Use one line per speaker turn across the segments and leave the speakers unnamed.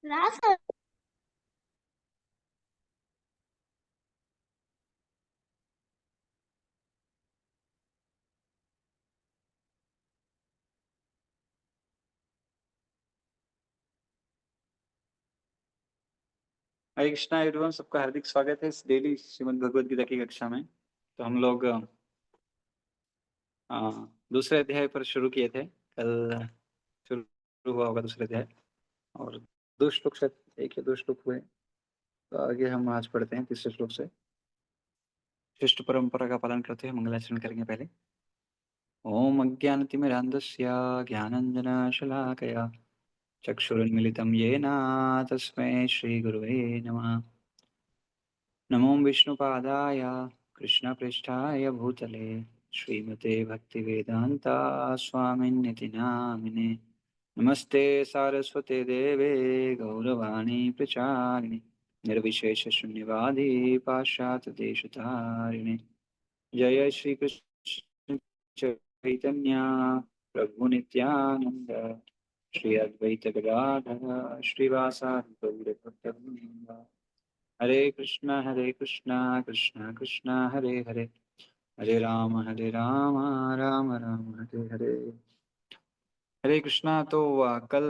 रास्ता।
हरे कृष्णा एवरीवन, सबका हार्दिक स्वागत है इस डेली श्रीमद् भगवद गीता की कक्षा में। तो हम लोग दूसरे अध्याय पर शुरू किए थे। कल शुरू हुआ होगा दूसरे अध्याय, और दो श्लोक, शायद एक या दो श्लोक हुए। तो आगे हम आज पढ़ते हैं तीसरे श्लोक से। शिष्ट परंपरा का पालन करते हुए मंगलाचरण करेंगे पहले। ओम अज्ञानतिमिरान्धस्य ज्ञानाञ्जनशलाकया चक्षुरुन्मिलितं येन तस्मै श्रीगुरुवे नमः। नमो विष्णुपादाय कृष्णपृष्ठाय भूतले श्रीमते भक्तिवेदान्ता स्वामिन्निति नामिने। नमस्ते सारस्वते देवे गौरवाणी प्रचारिणे निर्विशेषशून्यवादी पाश्चात्यदेशतारिणे। जय श्री कृष्ण चैतन्य प्रभु नित्यानंद श्री अद्वैत गदाधर श्रीवासादि गौरभक्तवृंद। हरे कृष्णा कृष्णा कृष्णा हरे हरे, हरे राम राम राम हरे हरे। हरे कृष्णा। तो कल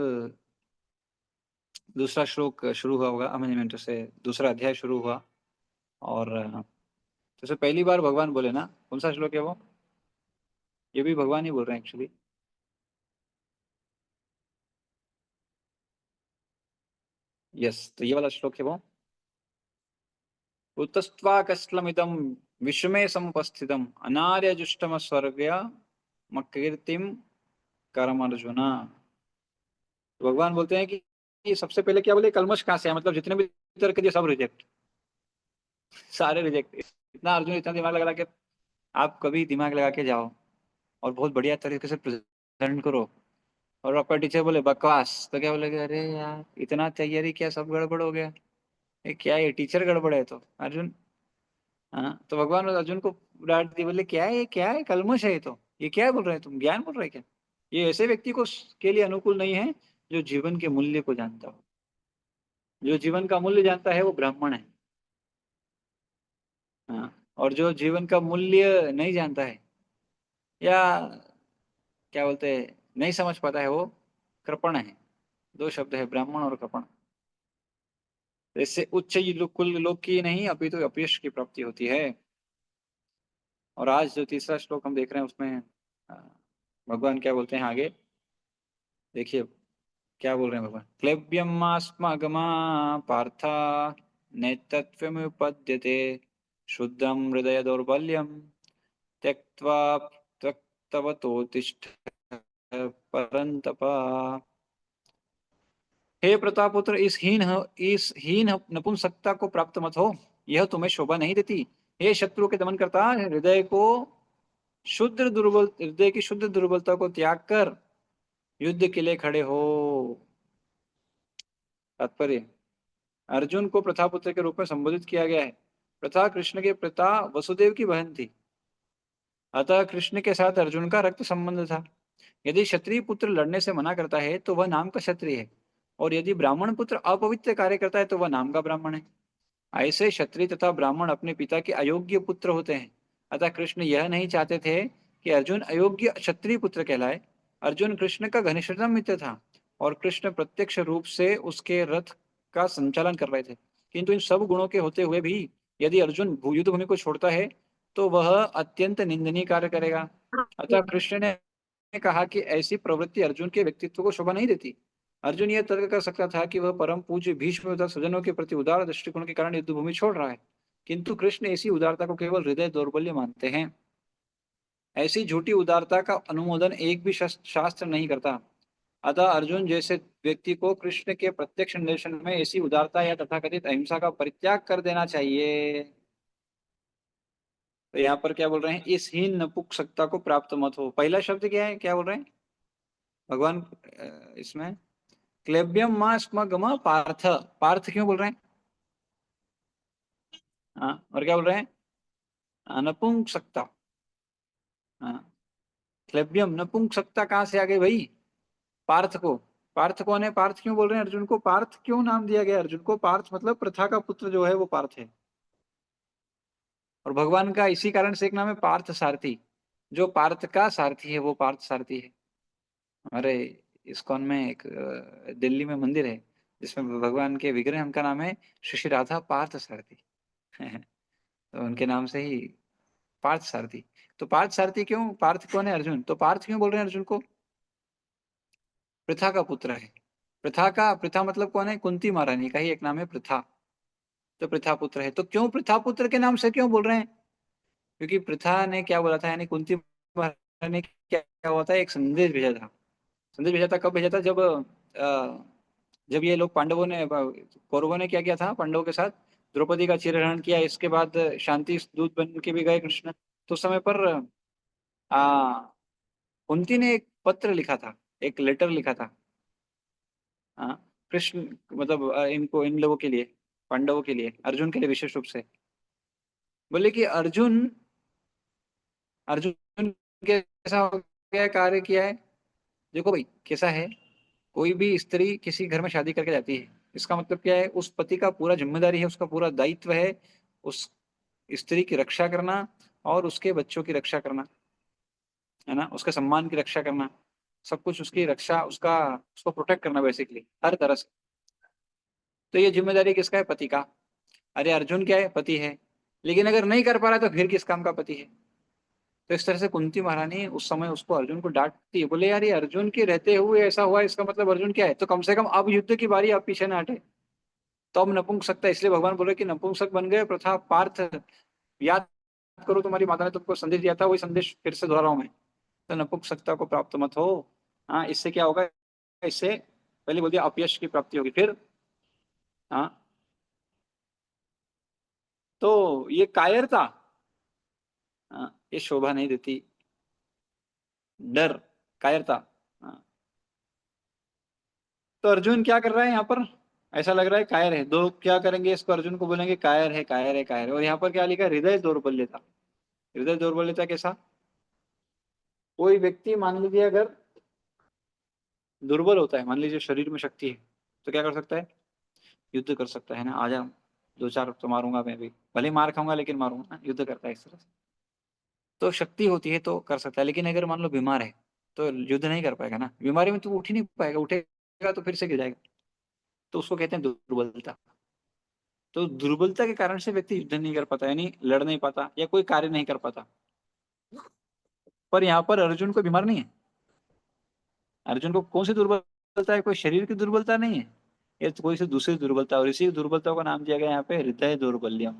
दूसरा श्लोक शुरू हुआ होगा, अमेंडमेंट से दूसरा अध्याय शुरू हुआ। और जैसे पहली बार भगवान बोले ना, कौन सा श्लोक है वो? ये भी भगवान ही बोल रहे हैं एक्चुअली। यस, तो ये वाला श्लोक है वो। उत्तस्त्वा कस्लमिदं विश्वमे समुपस्थितम् अनार्यजुष्टम स्वर्गया मकीर्तिम करम अर्जुन। भगवान बोलते हैं कि ये सबसे पहले क्या बोले, कलमश कहाँ से है, मतलब जितने भी तर्क दिए सब रिजेक्ट, सारे रिजेक्ट। इतना अर्जुन इतना दिमाग लगा के, आप कभी दिमाग लगा के जाओ और बहुत बढ़िया तरीके से प्रेजेंट करो, और आपका टीचर बोले बकवास, तो क्या बोलेगे? अरे यार इतना तैयारी किया, सब गड़बड़ हो गया। ये क्या है, टीचर गड़बड़ है तो अर्जुन। हाँ, तो भगवान अर्जुन को डांट दी, बोले क्या है ये, क्या है, कलमश है ये क्या बोल रहे हैं तुम, ज्ञान बोल रहे हैं क्या? ये ऐसे व्यक्ति को के लिए अनुकूल नहीं है जो जीवन के मूल्य को जानता हो। जो जीवन का मूल्य जानता है वो ब्राह्मण है। हाँ, और जो जीवन का मूल्य नहीं जानता है, या क्या बोलते हैं, नहीं समझ पाता है, वो कृपण है। दो शब्द है, ब्राह्मण और कृपण। तो इससे उच्च कुल लोक की नहीं, अभी तो अपयश की प्राप्ति होती है। और आज जो तीसरा श्लोक हम देख रहे हैं उसमें अ, भगवान क्या बोलते हैं आगे, देखिए क्या बोल रहे हैं भगवान। क्लैब्यमास्मगमा पार्थ नैतत्त्वमुपद्यते शुद्धं हृदय दौर्बल्यं त्यक्त्वा त्यक्तवतोत्तिष्ठ परन्तप। हे प्रतापुत्र, इस हीन नपुंसकता को प्राप्त मत हो, यह तुम्हें शोभा नहीं देती। हे शत्रु के दमन करता, हृदय की शुद्ध दुर्बलता को त्याग कर युद्ध के लिए खड़े हो। तात्पर्य, अर्जुन को प्रथापुत्र के रूप में संबोधित किया गया है। प्रथा कृष्ण के पिता वसुदेव की बहन थी, अतः कृष्ण के साथ अर्जुन का रक्त संबंध था। यदि क्षत्रिय पुत्र लड़ने से मना करता है तो वह नाम का क्षत्रिय है, और यदि ब्राह्मण पुत्र अपवित्र कार्य करता है तो वह नाम का ब्राह्मण है। ऐसे क्षत्रिय तथा ब्राह्मण अपने पिता के अयोग्य पुत्र होते हैं। अतः कृष्ण यह नहीं चाहते थे कि अर्जुन अयोग्य क्षत्रिय पुत्र कहलाए। अर्जुन कृष्ण का घनिष्ठतम मित्र था, और कृष्ण प्रत्यक्ष रूप से उसके रथ का संचालन कर रहे थे। किंतु इन सब गुणों के होते हुए भी यदि अर्जुन युद्ध भूमि को छोड़ता है तो वह अत्यंत निंदनीय कार्य करेगा। अतः कृष्ण ने कहा कि ऐसी प्रवृत्ति अर्जुन के व्यक्तित्व को शोभा नहीं देती। अर्जुन यह तर्क कर सकता था कि वह परम पूज्य भीष्म तथा स्वजनों के प्रति उदार दृष्टिकोण के कारण युद्ध भूमि छोड़ रहा है, किंतु कृष्ण ऐसी उदारता को केवल हृदय दौर्बल्य मानते हैं। ऐसी झूठी उदारता का अनुमोदन एक भी शास्त्र नहीं करता। अतः अर्जुन जैसे व्यक्ति को कृष्ण के प्रत्यक्ष निर्देशन में ऐसी उदारता या तथाकथित अहिंसा का परित्याग कर देना चाहिए। तो यहाँ पर क्या बोल रहे हैं, इस हीन नपुंसकता को प्राप्त मत हो। पहला शब्द क्या है, क्या बोल रहे हैं भगवान इसमें? क्लेब्यम मां स्म गम पार्थ। पार्थ क्यों बोल रहे हैं? हाँ, और क्या बोल रहे हैं? नपुंसकता। हाँ, क्लेब्यम नपुंसकता कहाँ से आ गई भाई पार्थ को? पार्थ कौन है? पार्थ क्यों बोल रहे हैं अर्जुन को? पार्थ क्यों नाम दिया गया अर्जुन को? पार्थ मतलब प्रथा का पुत्र जो है वो पार्थ है। और भगवान का इसी कारण से एक नाम है पार्थ सारथी। जो पार्थ का सारथी है वो पार्थ सारथी है। हमारे इस्कॉन में एक दिल्ली में मंदिर है जिसमें भगवान के विग्रह, उनका नाम है श्री श्री राधा पार्थ सारथी। तो उनके नाम से ही पार्थ सारथी। तो पार्थ सारथी क्यों? पार्थ कौन है? अर्जुन। तो पार्थ क्यों बोल रहे हैं अर्जुन को? प्रथा का पुत्र है। प्रथा मतलब कौन है? कुंती महारानी का ही एक नाम है प्रथा। तो प्रथा पुत्र है। तो क्यों प्रथा पुत्र के नाम से क्यों बोल रहे हैं? क्योंकि प्रथा ने क्या बोला था, यानी कुंती महारानी ने क्या क्या हुआ था, एक संदेश भेजा था। संदेश भेजा था, कब भेजा था? जब ये लोग पांडवों ने, कौरवों ने क्या किया था पांडवों के साथ, द्रौपदी का चिरहरण किया, इसके बाद शांति दूत बन के भी गए कृष्ण। तो उस समय पर आ, कुंती ने एक पत्र लिखा था, एक लेटर लिखा था। हाँ, कृष्ण मतलब इनको, इन लोगों के लिए, पांडवों के लिए, अर्जुन के लिए विशेष रूप से। बोले कि अर्जुन, अर्जुन कैसा हो गया, कार्य किया है। देखो भाई कैसा है, कोई भी स्त्री किसी घर में शादी करके जाती है, इसका मतलब क्या है? उस पति का पूरा जिम्मेदारी है, उसका पूरा दायित्व है उस स्त्री की रक्षा करना और उसके बच्चों की रक्षा करना, है ना, उसके सम्मान की रक्षा करना, सब कुछ उसकी रक्षा, उसका, उसको प्रोटेक्ट करना बेसिकली हर तरह से। तो ये जिम्मेदारी किसका है? पति का। अरे अर्जुन क्या है? पति है। लेकिन अगर नहीं कर पा रहा तो फिर किस काम का पति है? तो इस तरह से कुंती महारानी उस समय उसको, अर्जुन को डांटती है। बोले यार ये अर्जुन के रहते हुए ऐसा हुआ, इसका मतलब अर्जुन क्या है? तो कम से कम अब युद्ध की बारी, आप पीछे ना हटे। तो अब नपुंसकता, इसलिए भगवान बोले कि नपुंसक बन गए प्रथा पार्थ, याद करो तुम्हारी माता ने तुमको संदेश दिया था, वही संदेश फिर से दोहरा रहा हूं मैं। तो नपुंसकता को प्राप्त मत हो। हाँ, इससे क्या होगा? इससे पहले बोल दिया अपयश की प्राप्ति होगी फिर। हाँ, तो ये कायरता, हाँ, ये शोभा नहीं देती। डर, कायरता। हाँ। तो अर्जुन क्या कर रहा है यहाँ पर? ऐसा लग रहा है कायर है। दो क्या करेंगे इसको? अर्जुन को बोलेंगे कायर है, कायर है, कायर है। और यहाँ पर क्या लिखा है? हृदय दौर्बल्यता। हृदय दौर्बल्यता कैसा? कोई व्यक्ति मान लीजिए अगर दुर्बल होता है, मान लीजिए शरीर में शक्ति है, तो क्या कर सकता है? युद्ध कर सकता है ना, आजा दो चार तो मारूंगा मैं भी, भले ही मार खाऊंगा लेकिन मारूंगा ना, युद्ध करता है इस तरह से। तो शक्ति होती है तो कर सकता है। लेकिन अगर मान लो बीमार है तो युद्ध नहीं कर पाएगा ना, बीमारी में तो वो उठ ही नहीं पाएगा, उठेगा तो फिर से गिर जाएगा। तो उसको कहते हैं दुर्बलता। तो दुर्बलता के कारण से व्यक्ति युद्ध नहीं कर पाता, यानी लड़ नहीं पाता या कोई कार्य नहीं कर पाता। पर यहाँ पर अर्जुन कोई बीमार नहीं है। अर्जुन को कौन सी दुर्बलता है? कोई शरीर की दुर्बलता नहीं है, ये तो कोई सी दूसरी दुर्बलता। और इसी दुर्बलता का नाम दिया गया यहाँ पे हृदय दौर्बल्यम।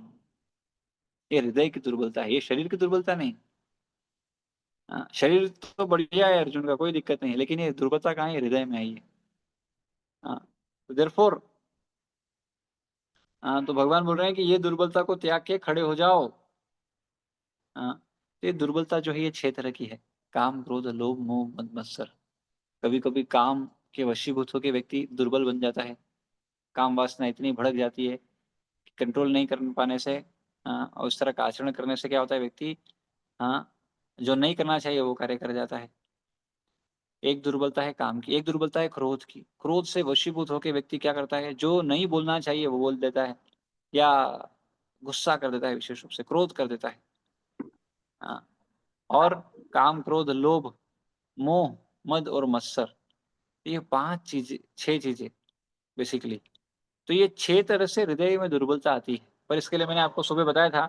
ये हृदय की दुर्बलता है, ये शरीर की दुर्बलता नहीं। हाँ, शरीर तो बढ़िया है अर्जुन का, कोई दिक्कत नहीं है, लेकिन ये दुर्बलता कहाँ है? हृदय में आई है। हाँ, तो देयरफॉर, हाँ, तो भगवान बोल रहे हैं कि ये दुर्बलता को त्याग के खड़े हो जाओ। हाँ, तो ये दुर्बलता जो है ये 6 तरह की है। काम, क्रोध, लोभ, मोह, मद मत्सर। कभी कभी काम के वशीभूत होकर व्यक्ति दुर्बल बन जाता है। काम वासना इतनी भड़क जाती है कि कंट्रोल नहीं कर पाने से, हाँ, और उस तरह का आचरण करने से क्या होता है? व्यक्ति, हाँ, जो नहीं करना चाहिए वो कार्य कर जाता है। एक दुर्बलता है काम की, एक दुर्बलता है क्रोध की। क्रोध से वशीभूत होकर व्यक्ति क्या करता है? जो नहीं बोलना चाहिए वो बोल देता है, या गुस्सा कर देता है, विशेष रूप से क्रोध कर देता है। हाँ, और काम, क्रोध, लोभ, मोह, मद और मत्सर, ये 5 चीजें, 6 चीजें बेसिकली। तो ये 6 तरह से हृदय में दुर्बलता आती है। पर इसके लिए मैंने आपको सुबह बताया था,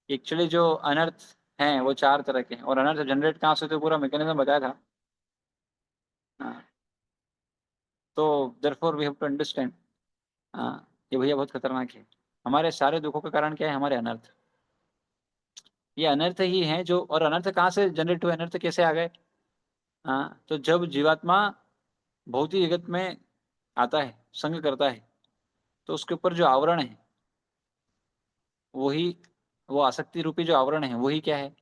एक्चुअली जो अनर्थ हैं वो 4 तरह के हैं, और अनर्थ जनरेट कहाँ से होते हैं पूरा मैकेनिज्म बताया था। हाँ, तो therefore we have to understand. हाँ, ये भैया बहुत खतरनाक है। हमारे सारे दुखों का कारण क्या है? हमारे अनर्थ। ये अनर्थ ही हैं जो, और अनर्थ कहाँ से जनरेट हुए? अनर्थ कैसे आ गए? हाँ, तो जब जीवात्मा भौतिक जगत में आता है, संग करता है, तो उसके ऊपर जो आवरण है वही, वो आसक्ति रूपी जो आवरण है वही क्या है?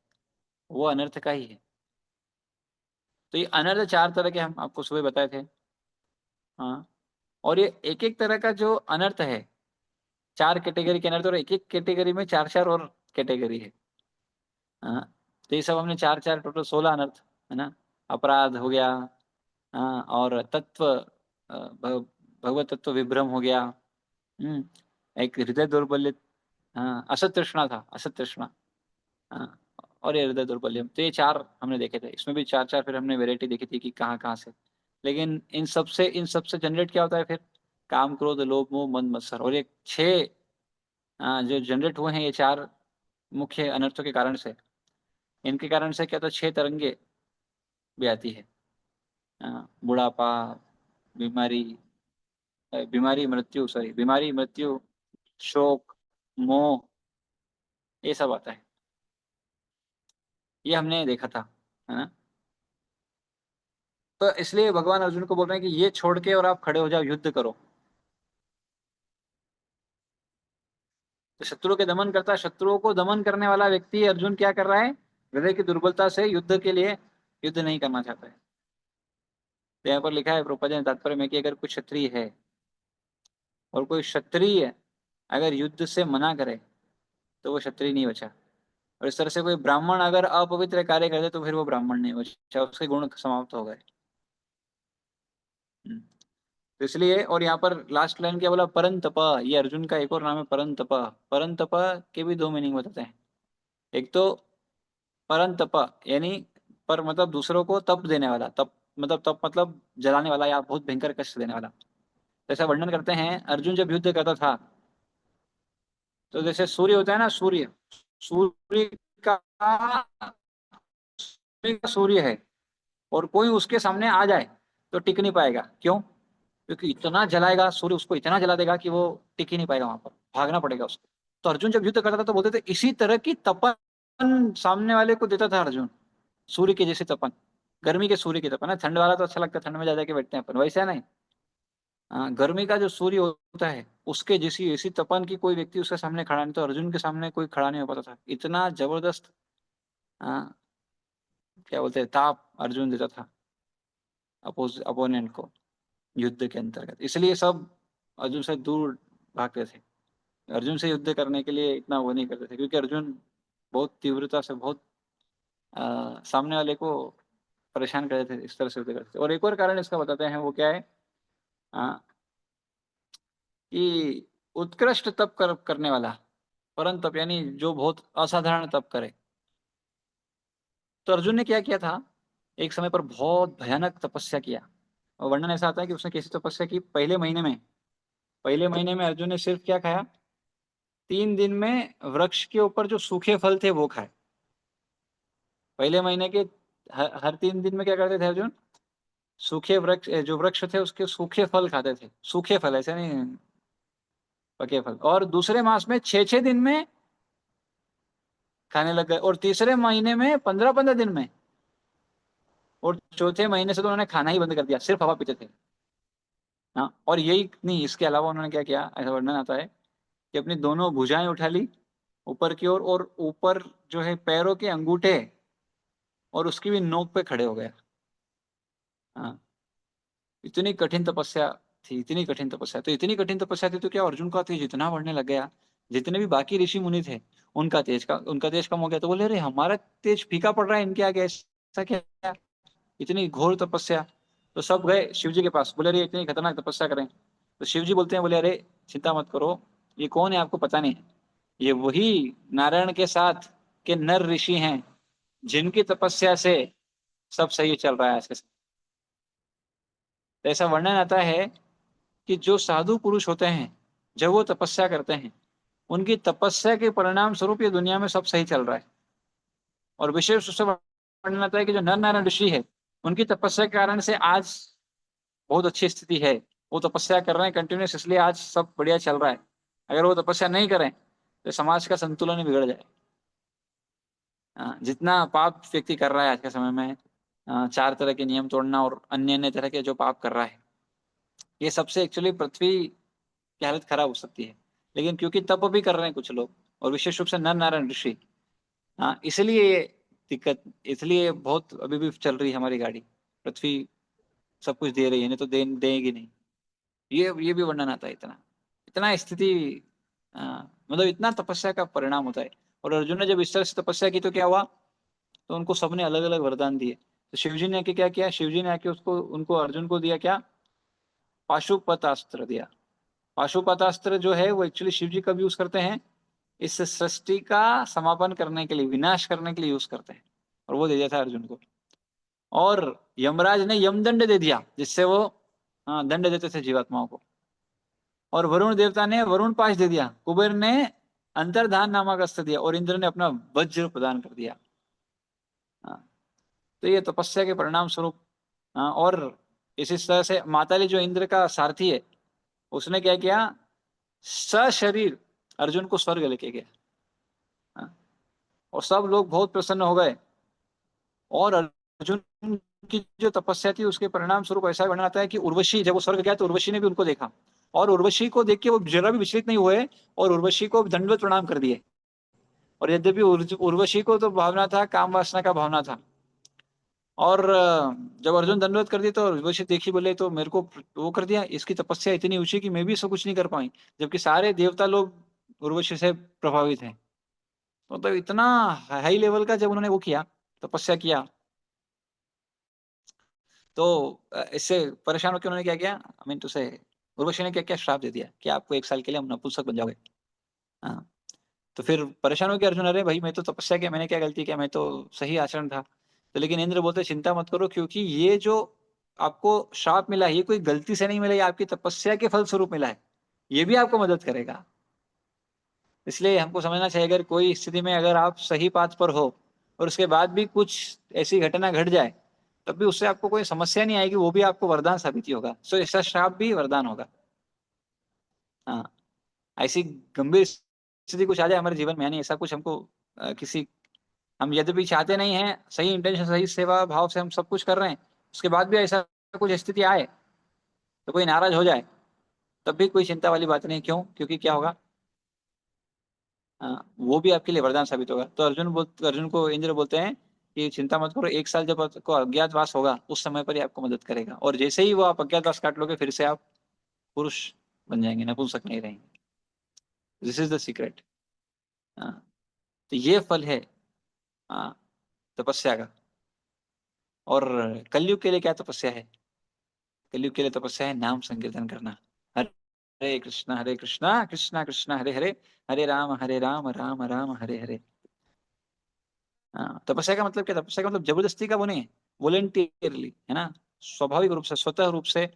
वो अनर्थ का ही है। तो ये अनर्थ 4 तरह के हम आपको सुबह बताए थे। हाँ, और ये एक एक तरह का जो अनर्थ है, 4 कैटेगरी के अनर्थ, और एक एक कैटेगरी में 4 4 और कैटेगरी है। हाँ, तो ये सब हमने 4 4, टोटल 16 अनर्थ, है ना। अपराध हो गया, हाँ, और तत्व भगवत तत्व विभ्रम हो गया। एक हृदय दौर्बल्य, हाँ असत तृष्णा था, असत तृष्णा। हाँ, और ये हृदय दौर्बल्य, तो ये चार हमने देखे थे। इसमें भी चार चार फिर हमने वैरायटी देखी थी कि कहाँ कहाँ से। लेकिन इन सब से जनरेट क्या होता है फिर? काम, क्रोध, लोभ, मोह, मद, मत्सर। और ये छह जो जनरेट हुए हैं, ये चार मुख्य अनर्थों के कारण से। इनके कारण से क्या होता है? छह तरंगे भी आती है। बुढ़ापा, बीमारी, बीमारी मृत्यु, सॉरी बीमारी मृत्यु, शोक, मोह, ये सब आता है। ये हमने देखा था, है ना? तो इसलिए भगवान अर्जुन को बोल रहे हैं कि ये छोड़ के और आप खड़े हो जाओ, युद्ध करो। तो शत्रु के दमन करता है, शत्रुओं को दमन करने वाला व्यक्ति अर्जुन क्या कर रहा है? हृदय की दुर्बलता से युद्ध के लिए युद्ध नहीं करना चाहता है। तो यहाँ पर लिखा है प्रभुपाद ने तात्पर्य में कि अगर कोई क्षत्रिय है और कोई क्षत्रिय अगर युद्ध से मना करे तो वो क्षत्रिय नहीं बचा। और इस तरह से कोई ब्राह्मण अगर अपवित्र कार्य करे तो फिर वो ब्राह्मण नहीं बचा, उसके गुण समाप्त हो गए। तो इसलिए, और यहाँ पर लास्ट लाइन क्या बोला? परंतप, ये अर्जुन का एक और नाम है परंतप। परंतप के भी दो मीनिंग बताते हैं। एक तो परंतप यानी पर मतलब दूसरों को तप देने वाला, तप मतलब तप मतलब जलाने वाला या बहुत भयंकर कष्ट देने वाला। जैसा वर्णन करते हैं, अर्जुन जब युद्ध करता था तो जैसे सूर्य होता है ना, सूर्य, सूर्य का सूर्य है, और कोई उसके सामने आ जाए तो टिक नहीं पाएगा। क्यों? क्योंकि इतना जलाएगा सूर्य, उसको इतना जला देगा कि वो टिक ही नहीं पाएगा, वहां पर भागना पड़ेगा उसको। तो अर्जुन जब युद्ध करता था तो बोलते थे इसी तरह की तपन सामने वाले को देता था अर्जुन। सूर्य के जैसे तपन, गर्मी के सूर्य की तपन है। ठंड वाला तो अच्छा लगता है, ठंड में जा जाके बैठते हैं अपन, वैसा नहीं। हाँ, गर्मी का जो सूर्य होता है उसके जैसी ऐसी तपन की कोई व्यक्ति उसके सामने खड़ा नहीं। तो अर्जुन के सामने कोई खड़ा नहीं हो पाता था, इतना जबरदस्त। हाँ, क्या बोलते हैं, ताप अर्जुन देता था अपोनेंट को युद्ध के अंतर्गत। इसलिए सब अर्जुन से दूर भागते थे, अर्जुन से युद्ध करने के लिए इतना वो नहीं करते थे, क्योंकि अर्जुन बहुत तीव्रता से, बहुत सामने वाले को परेशान करते थे, इस तरह से युद्ध करते थे। और एक और कारण इसका बताते हैं, वो क्या है? अ, कि उत्कृष्ट तप करने वाला, परम तप यानी जो बहुत असाधारण तप करे। तो अर्जुन ने क्या किया था? एक समय पर बहुत भयानक तपस्या किया। और वर्णन ऐसा आता है कि उसने कैसी तपस्या की? पहले महीने में अर्जुन ने सिर्फ क्या खाया? 3 दिन में वृक्ष के ऊपर जो सूखे फल थे वो खाए। पहले महीने के हर 3 दिन में क्या करते थे अर्जुन? सूखे वृक्ष, जो वृक्ष थे उसके सूखे फल खाते थे। सूखे फल, ऐसे नहीं पके फल। और दूसरे मास में 6-6 दिन में खाने लग गए, और तीसरे महीने में 15-15 दिन में, और चौथे महीने से तो उन्होंने खाना ही बंद कर दिया, सिर्फ हवा पीते थे। हाँ, और यही नहीं, इसके अलावा उन्होंने क्या किया, ऐसा वर्णन आता है कि अपनी दोनों भुजाएं उठा ली ऊपर की ओर, और ऊपर जो है पैरों के अंगूठे और उसकी भी नोक पे खड़े हो गया। हाँ, इतनी कठिन तपस्या थी, इतनी कठिन तपस्या। तो इतनी कठिन तपस्या थी तो क्या अर्जुन का तेज इतना बढ़ने लग गया, जितने भी बाकी ऋषि मुनि थे उनका तेज कम हो गया। तो बोले अरे हमारा तेज फीका पड़ रहा है इनके आगे, ऐसा क्या? इतनी घोर तपस्या। तो सब गए शिव जी के पास, बोले अरे इतनी खतरनाक तपस्या करें। तो शिव जी बोलते हैं, बोले अरे चिंता मत करो, ये कौन है आपको पता नहीं है? ये वही नारायण के साथ के नर ऋषि हैं जिनकी तपस्या से सब सही चल रहा है आज के समय। तो ऐसा वर्णन आता है कि जो साधु पुरुष होते हैं जब वो तपस्या करते हैं, उनकी तपस्या के परिणाम स्वरूप ये दुनिया में सब सही चल रहा है। और विशेष रूप से वर्णन आता है कि जो नर नारायण ऋषि है उनकी तपस्या के कारण से आज बहुत अच्छी स्थिति है। वो तपस्या कर रहे हैं कंटिन्यूस, इसलिए आज सब बढ़िया चल रहा है। अगर वो तपस्या नहीं करें तो समाज का संतुलन ही बिगड़ जाए। जितना पाप व्यक्ति कर रहा है आज के समय में, 4 तरह के नियम तोड़ना और अन्य अन्य तरह के जो पाप कर रहा है, ये सबसे एक्चुअली पृथ्वी की हालत खराब हो सकती है। लेकिन क्योंकि तप भी कर रहे हैं कुछ लोग, और विशेष रूप से नर नारायण ऋषि, इसलिए ये दिक्कत, इसलिए बहुत अभी भी चल रही है हमारी गाड़ी। पृथ्वी सब कुछ दे रही है, नहीं तो देगी नहीं। ये भी वर्णन आता है। इतना इतना स्थिति, मतलब इतना तपस्या का परिणाम होता है। और अर्जुन ने जब इस तरह से तपस्या की तो क्या हुआ? तो उनको सबने अलग अलग वरदान दिए। तो शिवजी ने आके क्या किया? शिवजी ने आके उसको उनको अर्जुन को दिया क्या? पाशुपतास्त्र दिया। पाशुपतास्त्र जो है वो एक्चुअली शिव जी कब यूज करते हैं, इस सृष्टि का समापन करने के लिए, विनाश करने के लिए यूज करते हैं, और वो दे दिया था अर्जुन को। और यमराज ने यमदंड दे दिया, जिससे वो दंड देते थे जीवात्माओं को। और वरुण देवता ने वरुण पाश दे दिया, कुबेर ने अंतर्धान नामक अस्त्र दिया, और इंद्र ने अपना वज्र प्रदान कर दिया। तो ये तपस्या के परिणाम स्वरूप। और इसी तरह से माताली जो इंद्र का सारथी है, उसने क्या किया, सशरीर अर्जुन को स्वर्ग लेके गया। और सब लोग बहुत प्रसन्न हो गए। और अर्जुन की जो तपस्या थी उसके परिणाम स्वरूप ऐसा वर्णन आता है कि उर्वशी, जब वो स्वर्ग गया तो उर्वशी ने भी उनको देखा, और उर्वशी को देख के वो जरा भी विचलित नहीं हुए, और उर्वशी को दंडवत प्रणाम कर दिए। और यद्यपि उर्वशी को तो भावना था, काम वासना का भावना था। और जब अर्जुन दंडवत कर दिया तो उर्वशी देखी, बोले तो मेरे को वो कर दिया, इसकी तपस्या इतनी ऊंची कि मैं भी इसको कुछ नहीं कर पाई, जबकि सारे देवता लोग उर्वशी से प्रभावित हैं। तो इतना हाई लेवल का जब उन्होंने वो किया, तपस्या किया, तो इससे परेशान होकर उन्होंने क्या किया, आई मीन टू से, उर्वशी ने क्या क्या श्राप दे दिया कि आपको 1 साल के लिए हम नपुंसक बन जाओगे। हाँ। तो फिर परेशान हो गया अर्जुन, अरे भाई मैं तो तपस्या किया, मैंने क्या गलती किया, मैं तो सही आचरण था। तो लेकिन इंद्र बोलते चिंता मत करो, क्योंकि ये जो आपको श्राप मिला है ये कोई गलती से नहीं मिला, ये आपकी तपस्या के फल स्वरूप मिला है, ये भी आपको मदद करेगा। इसलिए हमको समझना चाहिए, अगर कोई स्थिति में अगर आप सही पाथ पर हो और उसके बाद भी कुछ ऐसी घटना घट जाए, तब भी उससे आपको कोई समस्या नहीं आएगी, वो भी आपको वरदान साबित ही होगा। सो ऐसा श्राप भी वरदान होगा। हाँ, ऐसी गंभीर स्थिति कुछ आ जाए हमारे जीवन में, यानी ऐसा कुछ हमको किसी, हम यद्यपि चाहते नहीं हैं, सही इंटेंशन सही सेवा भाव से हम सब कुछ कर रहे हैं, उसके बाद भी ऐसा कुछ स्थिति आए तो कोई नाराज हो जाए, तब भी कोई चिंता वाली बात नहीं। क्यों? क्योंकि क्या होगा, वो भी आपके लिए वरदान साबित होगा। तो अर्जुन को इंद्र बोलते हैं कि चिंता मत करो, 1 साल जब आपको अज्ञातवास होगा उस समय पर ही आपको मदद करेगा, और जैसे ही वो आप अज्ञातवास काट लोगे फिर से आप पुरुष बन जाएंगे, नपुंसक नहीं रहेंगे। This is the secret. तो ये फल है तपस्या का। और कलयुग के लिए क्या तपस्या है? कलयुग के लिए तपस्या है नाम संकीर्तन करना। हरे कृष्णा कृष्णा कृष्णा हरे हरे, हरे राम राम राम हरे हरे। तपस्या का मतलब क्या? तपस्या का मतलब जबरदस्ती का वो नहीं है, वॉलेंटियरली, है ना, स्वाभाविक रूप से, स्वतः रूप से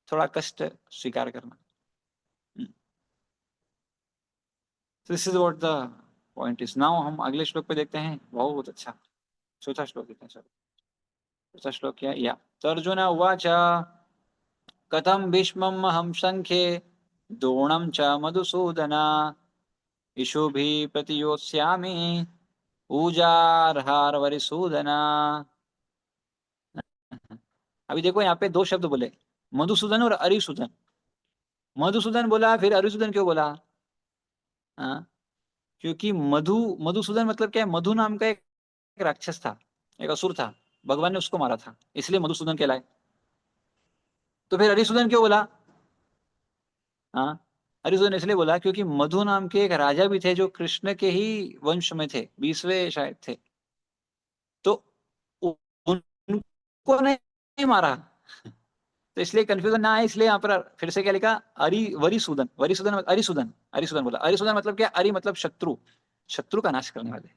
थोड़ा कष्ट स्वीकार करना। This is what the point is. Now हम अगले श्लोक पे देखते हैं। बहुत अच्छा, चौथा श्लोक देखते हैं सर। चौथा श्लोक क्या? या तो अर्जुन उवाच कथम भीष्मम् अहं संख्ये द्रोणं च मधुसूदन इषुभिः प्रतियोत्स्यामि पूजार्हार वरिसूदना। अभी देखो यहाँ पे 2 शब्द बोले, मधुसूदन और अरिसूदन। मधुसूदन बोला, फिर अरिसूदन क्यों बोला? हाँ, क्योंकि मधुसूदन मतलब क्या है, मधु नाम का एक राक्षस था, एक असुर था, भगवान ने उसको मारा था, इसलिए मधुसूदन कहलाए। तो फिर अरिसूदन क्यों बोला? हाँ, अरिसूदन इसलिए बोला क्योंकि मधु नाम के एक राजा भी थे जो कृष्ण के ही वंश में थे, 20वें शायद थे। तो उनको नहीं मारा, तो इसलिए कंफ्यूजन ना आए, इसलिए यहाँ पर फिर से क्या लिखा, वरिसूदन, अरिसूदन, अरिसूदन बोला। अरिसूदन मतलब क्या? अरि मतलब शत्रु, शत्रु का नाश करने वाले।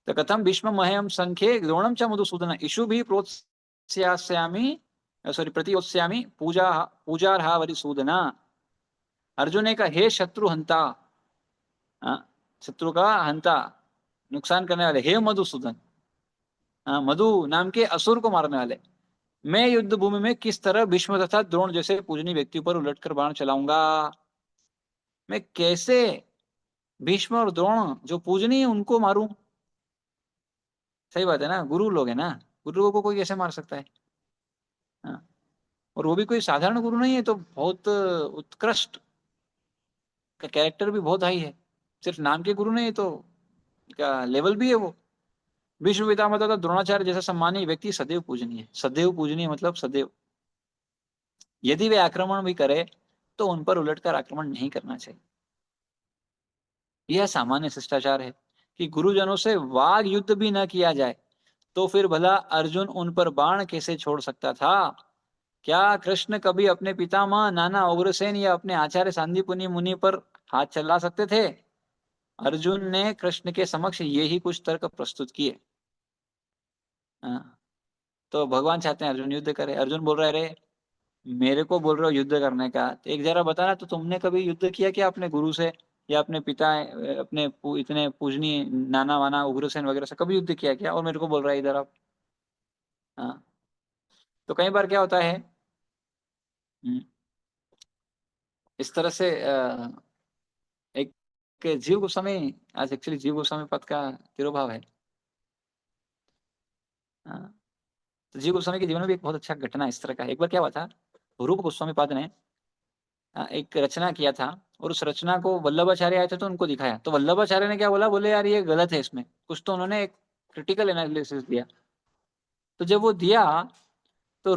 तो कथम भीष्म मह्यम संख्ये द्रोणम च मधुसूदन इषु भी प्रोत्स्यामि, सॉरी प्रतियोत्स्यामि पूजार्हा वरिसूदना। अर्जुन ने कहा, हे शत्रु हंता, शत्रु का हंता, नुकसान करने वाले, हे मधुसूदन, मधु नाम के असुर को मारने वाले, मैं युद्ध भूमि में किस तरह भीष्म तथा द्रोण जैसे पूजनीय व्यक्ति पर उलटकर बाण चलाऊंगा। मैं कैसे भीष्म और द्रोण जो पूजनीय उनको मारूं। सही बात है ना, गुरु लोग है ना, गुरु लोगों को कोई कैसे मार सकता है? हाँ। और वो भी कोई साधारण गुरु नहीं है, तो बहुत उत्कृष्ट का कैरेक्टर भी बहुत हाई है, सिर्फ नाम के गुरु नहीं तो का लेवल भी है वो। भीष्म पितामह तथा द्रोणाचार्य जैसा सम्मानीय व्यक्ति सदैव पूजनीय है। सदैव पूजनीय मतलब सदैव, यदि वे आक्रमण भी करे तो उन पर उलटकर आक्रमण नहीं करना चाहिए। यह सामान्य शिष्टाचार है कि गुरुजनों से वाग युद्ध भी न किया जाए, तो फिर भला अर्जुन उन पर बाण कैसे छोड़ सकता था? क्या कृष्ण कभी अपने पितामह नाना उग्रसेन या अपने आचार्य सांदीपनि मुनि पर हाथ चला सकते थे? अर्जुन ने कृष्ण के समक्ष ये ही कुछ तर्क प्रस्तुत किए। हाँ, तो भगवान चाहते हैं अर्जुन युद्ध करे। अर्जुन बोल रहा है, अरे मेरे को बोल रहे हो युद्ध करने का, तो एक जरा बताना, तो तुमने कभी युद्ध किया क्या अपने गुरु से या अपने पिता, अपने इतने पूजनीय नाना वाना उग्रसेन वगैरह से कभी युद्ध किया क्या? और मेरे को बोल रहा है इधर आप। हाँ, तो कई बार क्या होता है, हम्म, इस तरह से एक जीव गोस्वामी, आज एक्चुअली जीव गोस्वामी पद का तिरोभाव है। हाँ, तो जीव गोस्वामी के जीवन में भी एक बहुत अच्छा घटना इस तरह का है। एक बार क्या हुआ था, रूप गोस्वामी पद ने एक रचना किया था, और उस रचना को वल्लभाचार्य आए थे तो उनको दिखाया, तो वल्लभाचार्य ने क्या बोला, बोले यार ये गलत है, इसमें कुछ तो उन्होंने एक क्रिटिकल एनालिसिस दिया। तो जब वो दिया तो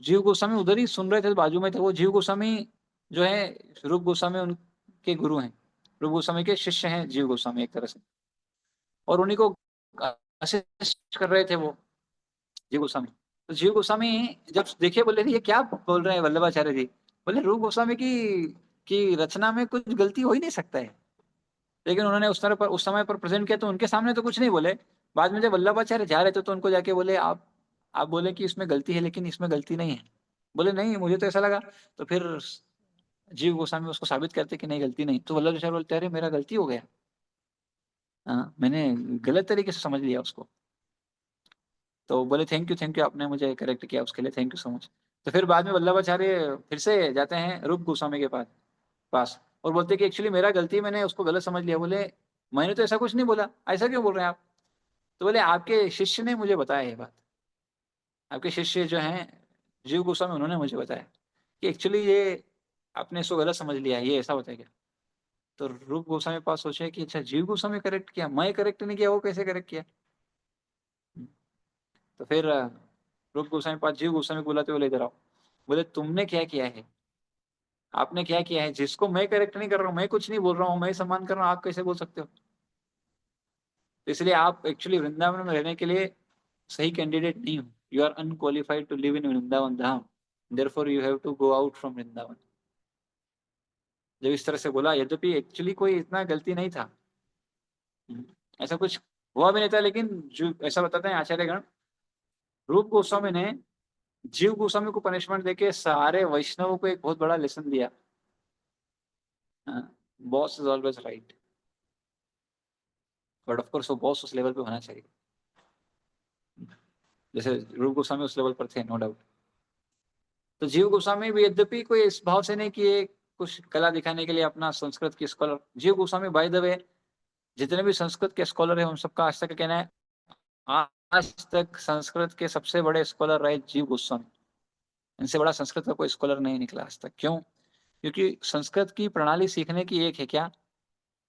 जीव गोस्वामी उधर ही सुन रहे थे, बाजू में थे वो। जीव गोस्वामी जो है, रूप गोस्वामी उनके गुरु हैं, रूप गोस्वामी के शिष्य हैं जीव गोस्वामी एक तरह से, और उन्हीं को असिस्ट कर रहे थे वो जीव गोस्वामी। तो जीव गोस्वामी जब देखे, बोले ये क्या बोल रहे हैं वल्लभाचार्य जी, बोले रूप गोस्वामी की रचना में कुछ गलती हो ही नहीं सकता है। लेकिन उन्होंने उस समय पर प्रेजेंट किया, तो उनके सामने तो कुछ नहीं बोले। बाद में जब वल्लभाचार्य जा रहे थे तो उनको जाके बोले, आप बोले कि इसमें गलती है, लेकिन इसमें गलती नहीं है। बोले नहीं, मुझे तो ऐसा लगा। तो फिर जीव गोस्वामी उसको साबित करते कि नहीं, गलती नहीं। तो वल्लभाचार्य बोलते, अरे मेरा गलती हो गया, हाँ मैंने गलत तरीके से समझ लिया उसको। तो बोले थैंक यू आपने मुझे करेक्ट किया, उसके लिए थैंक यू सो मच। तो फिर बाद में वल्लभाचार्य फिर से जाते हैं रूप गोस्वामी के पास और बोलते कि एक्चुअली मेरा गलती, मैंने उसको गलत समझ लिया। बोले मैंने तो ऐसा कुछ नहीं बोला, ऐसा क्यों बोल रहे हैं आप? तो बोले आपके शिष्य ने मुझे बताया ये बात, आपके शिष्य जो हैं जीव गोस्वामी, उन्होंने मुझे बताया कि एक्चुअली ये आपने इसको गलत समझ लिया, ये ऐसा होता है क्या? तो रूप गोस्वामी पास सोचे कि अच्छा जीव गोस्वामी करेक्ट किया, मैं करेक्ट नहीं किया, वो कैसे करेक्ट किया? तो फिर रूप गोस्वामी पास जीव गोस्वामी को बुलाते बोले इधर आओ। बोले तुमने क्या किया है, आपने क्या किया है, जिसको मैं करेक्ट नहीं कर रहा हूँ, मैं कुछ नहीं बोल रहा हूँ, मैं सम्मान कर रहा हूँ, आप कैसे बोल सकते हो? तो इसलिए आप एक्चुअली वृंदावन में रहने के लिए सही कैंडिडेट नहीं हो। You are unqualified to live in Vrindavan Dham, therefore you have to go out from Vrindavan. जब इस तरह से बोला, यद्यपि एक्चुअली कोई इतना गलती नहीं था, ऐसा कुछ हुआ भी नहीं था, लेकिन जो ऐसा बताते हैं आचार्यगण, रूप गोस्वामी ने जीव गोस्वामी को पनिशमेंट देके सारे वैष्णवों को एक बहुत बड़ा लेसन दिया। Boss is always right, but of course वो बॉस उस लेवल पे होना चाहिए, जैसे रूप गोस्वामी उस लेवल पर थे, नो डाउट। तो जीव गोस्वामी भी यद्यपि कोई इस भाव से नहीं किए कुछ कला दिखाने के लिए अपना संस्कृत की स्कॉलर, जीव गोस्वामी बाय द वे, जितने भी संस्कृत के स्कॉलर हैं उन सबका आज तक कहना है, आज तक संस्कृत के सबसे बड़े स्कॉलर रहे जीव गोस्वामी। इनसे बड़ा संस्कृत का कोई स्कॉलर नहीं निकला आज तक। क्यों? क्योंकि संस्कृत की प्रणाली सीखने की एक है क्या,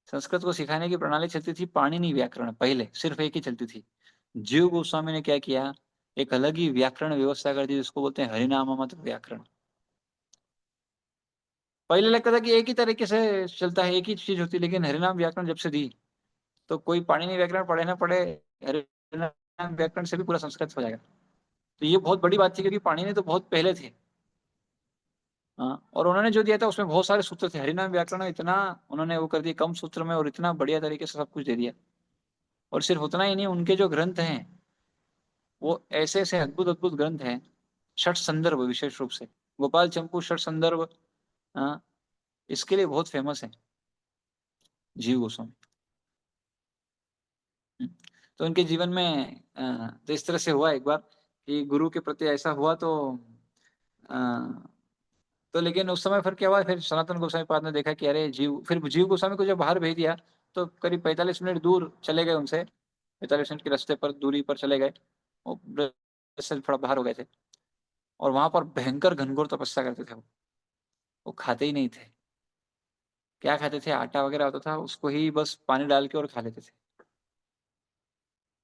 संस्कृत को सिखाने की प्रणाली चलती थी पाणिनि व्याकरण, पहले सिर्फ एक ही चलती थी। जीव गोस्वामी ने क्या किया, एक अलग ही व्याकरण व्यवस्था कर दी, जिसको बोलते हैं हरिनाममत व्याकरण। पहले लगता था कि एक ही तरीके से चलता है, एक ही चीज होती है, लेकिन हरिनाम व्याकरण जब से दी, तो कोई पाणिनि व्याकरण पढ़े ना पढ़े, हरिनाम व्याकरण से भी पूरा संस्कृत हो जाएगा। तो ये बहुत बड़ी बात थी, क्योंकि पाणिनि तो बहुत पहले थे। हाँ, और उन्होंने जो दिया था उसमें बहुत सारे सूत्र थे, हरिनाम व्याकरण इतना उन्होंने वो कर दिया कम सूत्र में, और इतना बढ़िया तरीके से सब कुछ दे दिया। और सिर्फ उतना ही नहीं, उनके जो ग्रंथ हैं वो ऐसे ऐसे अद्भुत अद्भुत ग्रंथ हैं, षट संदर्भ विशेष रूप से, गोपाल चंपू षट संदर्भ, हाँ, इसके लिए बहुत फेमस है जीव गोस्वामी। तो उनके जीवन में तो इस तरह से हुआ एक बार कि गुरु के प्रति ऐसा हुआ, अ, तो लेकिन उस समय फिर क्या हुआ, फिर सनातन गोस्वामी पाद ने देखा कि अरे फिर जीव गोस्वामी को जब बाहर भेज दिया, तो करीब 45 मिनट दूर चले गए उनसे, 45 मिनट के रास्ते पर दूरी पर चले गए, वो ब्रज से थोड़ा बाहर हो गए थे, और वहां पर भयंकर घनघोर तपस्या करते थे वो खाते ही नहीं थे। क्या खाते थे, आटा वगैरह होता था उसको ही बस पानी डाल के और खा लेते थे।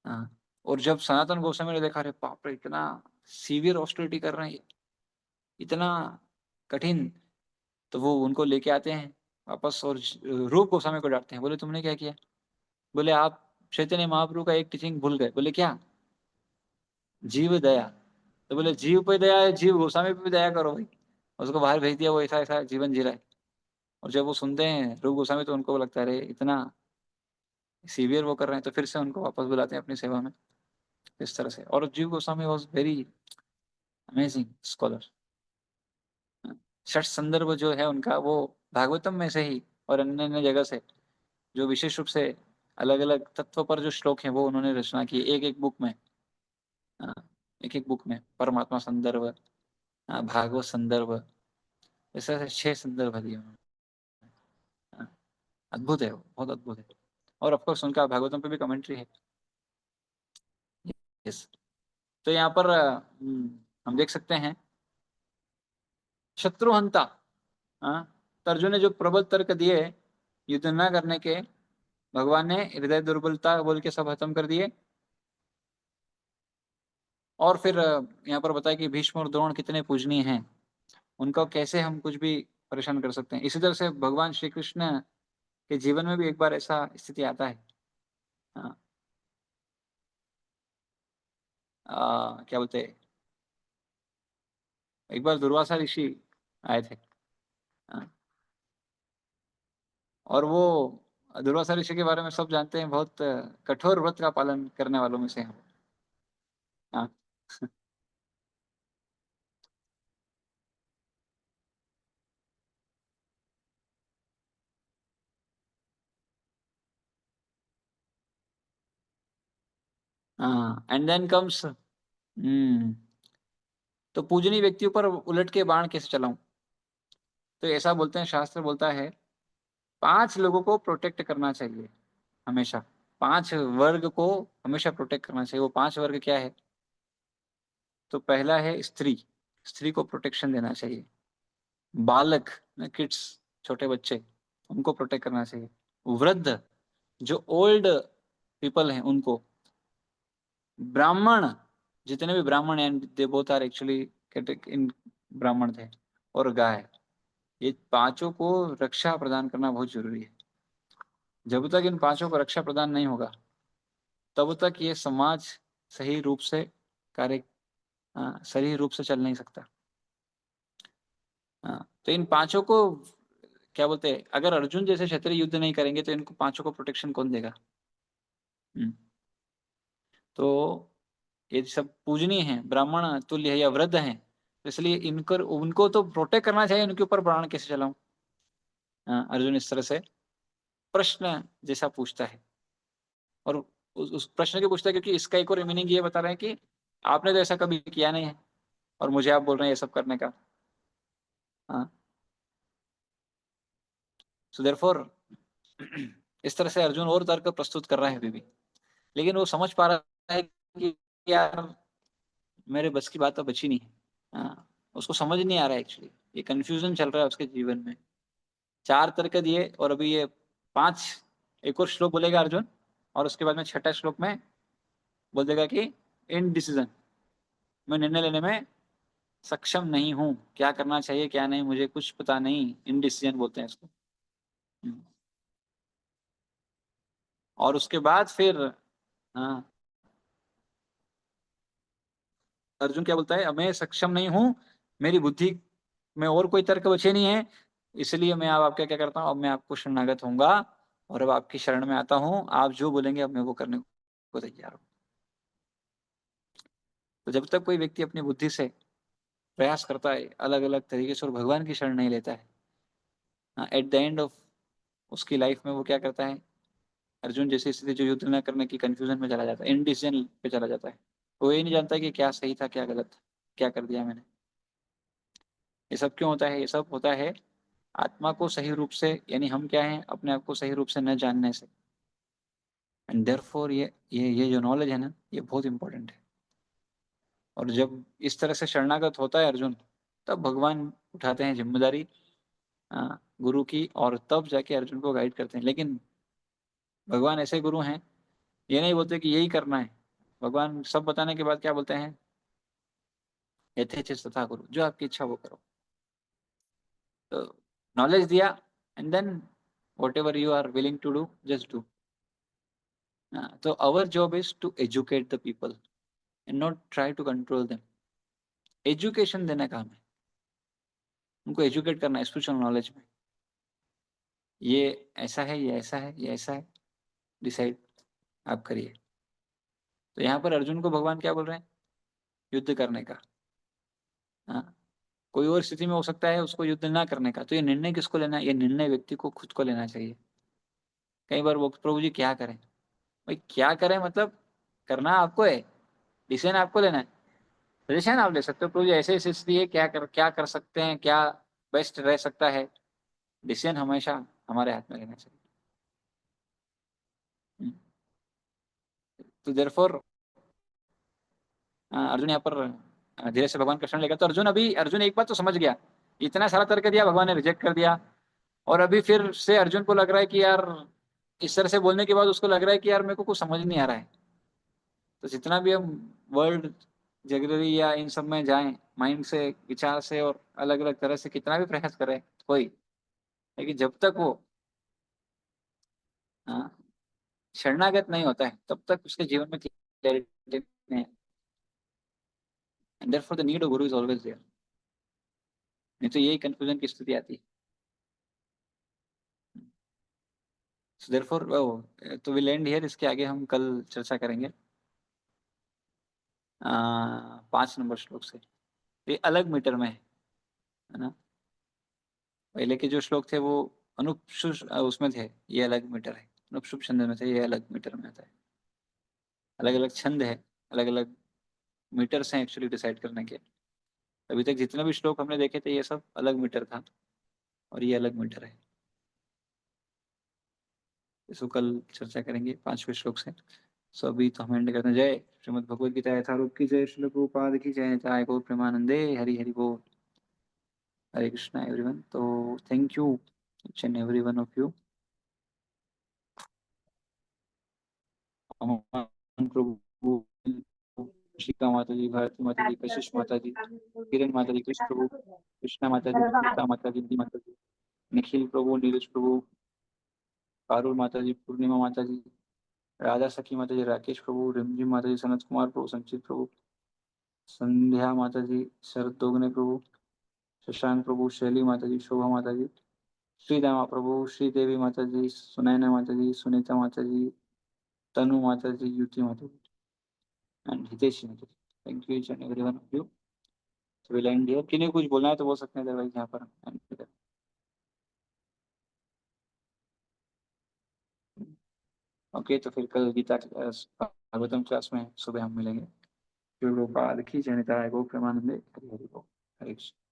हाँ, और जब सनातन गोस्वामी ने देखा, अरे बाप रे, इतना सीवियर ऑस्टेरिटी कर रहे हैं ये, इतना कठिन, तो वो उनको लेके आते हैं वापस, और रूप गोस्वामी को डांटते हैं, बोले तुमने क्या किया? बोले आप चैतन्य महाप्रभु का एक टीचिंग भूल गए। बोले क्या? जीव दया। तो बोले जीव पे दया है, जीव गोस्वामी पे भी दया करो भाई। उसको बाहर भेज दिया, वो ऐसा ऐसा जीवन जी रहा है। और जब वो सुनते हैं रूप गोस्वामी तो उनको लगता है अरे इतना सीवियर वो कर रहे हैं, तो फिर से उनको वापस बुलाते हैं अपनी सेवा में। इस तरह से। और Jiva Goswami was very amazing scholar. षट संदर्भ जो है उनका, वो भागवतम में से ही और अन्य अन्य जगह से जो विशेष रूप से अलग अलग तत्व पर जो श्लोक हैं वो उन्होंने रचना की एक एक बुक में। एक एक बुक में परमात्मा संदर्भ, भागवत संदर्भ, ऐसे ऐसे 6 संदर्भ दिए उन्होंने। हाँ, अद्भुत है वो, बहुत अद्भुत है। और ऑफकोर्स उनका भागवतम पे भी कमेंट्री है। यस। तो यहाँ पर हम देख सकते हैं शत्रुहंता। हाँ, तो अर्जुन ने जो प्रबल तर्क दिए युद्ध न करने के, भगवान ने हृदय दुर्बलता बोल के सब खत्म कर दिए। और फिर यहाँ पर बताया कि भीष्म और द्रोण कितने पूजनीय हैं, उनको कैसे हम कुछ भी परेशान कर सकते हैं। इसी तरह से भगवान श्री कृष्ण के जीवन में भी एक बार ऐसा स्थिति आता है। हाँ, क्या बोलते हैं, एक बार दुर्वासा ऋषि आए थे। हाँ, और वो दुर्वासा ऋषि के बारे में सब जानते हैं, बहुत कठोर व्रत का पालन करने वालों में से हैं वो। हाँ। हाँ, एंड देन कम्स तो पूजनीय व्यक्तियों पर उलट के बाण कैसे चलाऊं। तो ऐसा बोलते हैं, शास्त्र बोलता है 5 लोगों को प्रोटेक्ट करना चाहिए हमेशा। 5 वर्ग को हमेशा प्रोटेक्ट करना चाहिए। वो 5 वर्ग क्या है? तो पहला है स्त्री, स्त्री को प्रोटेक्शन देना चाहिए। बालक, किड्स, छोटे बच्चे, उनको प्रोटेक्ट करना चाहिए। वृद्ध, जो ओल्ड पीपल हैं उनको। ब्राह्मण, जितने भी ब्राह्मण हैं, they both are actually in Brahmin थे। और गाय, ये 5 को रक्षा प्रदान करना बहुत जरूरी है। जब तक इन 5 को रक्षा प्रदान नहीं होगा तब तक ये समाज सही रूप से कार्य, सही रूप से चल नहीं सकता। तो इन 5 को क्या बोलते हैं, अगर अर्जुन जैसे क्षत्रिय युद्ध नहीं करेंगे तो इनको 5 को प्रोटेक्शन कौन देगा? हम्म, तो ये सब पूजनीय हैं, ब्राह्मण तुल्य है या वृद्ध हैं, तो इसलिए इनकर उनको तो प्रोटेक्ट करना चाहिए। उनके ऊपर बाण कैसे चलाऊं? अर्जुन इस तरह से प्रश्न जैसा पूछता है। और उस प्रश्न के पूछता है क्योंकि इसका एक और मीनिंग ये बता रहे हैं कि आपने तो ऐसा कभी किया नहीं है और मुझे आप बोल रहे हैं ये सब करने का। हाँ, सो देयरफॉर इस तरह से अर्जुन और तर्क प्रस्तुत कर रहा है अभी भी। लेकिन वो समझ पा रहा है कि यार मेरे बस की बात तो बची नहीं है। उसको समझ नहीं आ रहा है एक्चुअली, ये कंफ्यूजन चल रहा है उसके जीवन में। 4 तर्क दिए और अभी ये 5, एक और श्लोक बोलेगा अर्जुन, और उसके बाद में छठा श्लोक में बोल देगा कि इन डिसीजन, मैं निर्णय लेने में सक्षम नहीं हूँ, क्या करना चाहिए क्या नहीं मुझे कुछ पता नहीं, इन डिसीजन बोलते हैं इसको। हम्म। और उसके बाद फिर हाँ, अर्जुन क्या बोलता है, मैं सक्षम नहीं हूँ, मेरी बुद्धि में और कोई तर्क बचे नहीं है, इसलिए मैं अब आपका क्या करता हूँ, अब मैं आपको शरणागत होऊंगा और अब आपकी शरण में आता हूँ, आप जो बोलेंगे अब मैं वो करने को तैयार हूँ। तो जब तक कोई व्यक्ति अपनी बुद्धि से प्रयास करता है अलग अलग तरीके से और भगवान की शरण नहीं लेता है, एट द एंड ऑफ उसकी लाइफ में वो क्या करता है, अर्जुन जैसी स्थिति जो युद्ध न करने की कंफ्यूजन में चला जाता है, इनडिसीजन पे चला जाता है। वो ये नहीं जानता कि क्या सही था क्या गलत था, क्या कर दिया मैंने। ये सब क्यों होता है? ये सब होता है आत्मा को सही रूप से, यानी हम क्या हैं, अपने आप को सही रूप से न जानने से। एंड देयरफॉर ये जो नॉलेज है ना, ये बहुत इंपॉर्टेंट है। और जब इस तरह से शरणागत होता है अर्जुन, तब भगवान उठाते हैं जिम्मेदारी गुरु की, और तब जाके अर्जुन को गाइड करते हैं। लेकिन भगवान ऐसे गुरु हैं, ये नहीं बोलते कि यही करना है। भगवान सब बताने के बाद क्या बोलते हैं, यथेच्छित तथा गुरु, जो आपकी इच्छा वो करो। तो नॉलेज दिया, and then whatever you are willing to do just do. तो our job is to educate the people, and not try to control them. Education देना काम है, उनको एजुकेट करना है स्पिरिचुअल नॉलेज में। ये ऐसा है, ये ऐसा है, ये ऐसा है, डिसाइड आप करिए। तो यहाँ पर अर्जुन को भगवान क्या बोल रहे हैं? युद्ध करने का। हाँ, कोई और स्थिति में हो सकता है उसको युद्ध ना करने का। तो ये निर्णय किसको लेना है? ये निर्णय व्यक्ति को खुद को लेना चाहिए। कई बार वो प्रभु जी क्या करें, भाई क्या करें मतलब करना आपको है, डिसीजन आपको लेना है। सजेशन आप ले सकते हो, प्रभु जी ऐसे ऐसी स्थिति है, क्या कर सकते हैं, क्या बेस्ट रह सकता है। डिसीजन हमेशा हमारे हाथ में लेना चाहिए। तो देयरफॉर अर्जुन यहाँ पर धीरे से भगवान कृष्ण लेगा। तो अर्जुन एक बात तो समझ गया, इतना सारा तर्क दिया, भगवान ने रिजेक्ट कर दिया। और अभी फिर से अर्जुन को लग रहा है कि यार, इस तरह से बोलने के बाद उसको लग रहा है कि यार मेरे को कुछ समझ नहीं आ रहा है। तो जितना भी हम वर्ल्ड जगरी या इन सब में जाएं, माइंड से, विचार से और अलग अलग तरह से कितना भी प्रयास करें कोई, लेकिन जब तक वो हाँ, शरणागत नहीं होता है तब तक उसके जीवन में क्लैरिटी नहीं है। And therefore the need of Guru is always there. नहीं तो यही कंफ्यूजन की स्थिति आती है। सो देयरफॉर तो विल एंड हियर। इसके आगे हम कल चर्चा करेंगे 5 नंबर श्लोक से। ये अलग मीटर में है ना। पहले के जो श्लोक थे वो अनुपशुप उसमें थे, ये अलग मीटर है। अनुपशुप छंद में थे, ये अलग मीटर में आता है। अलग अलग छंद है, अलग अलग मीटर्स हैं एक्चुअली डिसाइड करने के। अभी तक जितने भी श्लोक हमने देखे थे ये सब अलग मीटर था, और ये अलग मीटर है। इसको कल चर्चा करेंगे 5वें श्लोक से। सो अभी तो हम एंड करते हैं। जय श्रीमद् भगवद गीता यथारूप की जय, श्रील प्रभुपाद की जय, निताय गौर प्रेमानंदे, हरि हरि बोल। हरे कृष्णा एवरीवन। तो thank you each and every one of you. प्रभु श्रीका माता जी, भारती माता जी, कशिश माता जी, किरण माता जी, कृष्ण प्रभु, कृष्णा माता जी, गीता माता जी, दी माता जी, निखिल प्रभु, नीरज प्रभु, पारुल माता जी, पूर्णिमा माता जी, राधा सखी माता जी, राकेश प्रभु, रिमझिम माता जी, सनत कुमार प्रभु, संचित प्रभु, संध्या माता जी, शरद दोगने प्रभु, शशांक प्रभु, शैली माता जी, शोभा माता जी, श्रीदामा प्रभु, श्रीदेवी माता जी, सुनैना माता जी, सुनीता माता जी, तनु माता जी, युति माता जी, एंड हितेशी माता ji. Thank you each and every one of you. Will end here. किन्हीं को कुछ बोलना है तो बोल सकते हैं, अदरवाइज यहाँ पर end कर देते हैं। ओके, तो फिर कल गीता क्लास, भागवतम क्लास में सुबह हम मिलेंगे। प्रभुपाद की जय, निताय गौर प्रेमानंदे, हरि हरि बोल। हरे कृष्ण।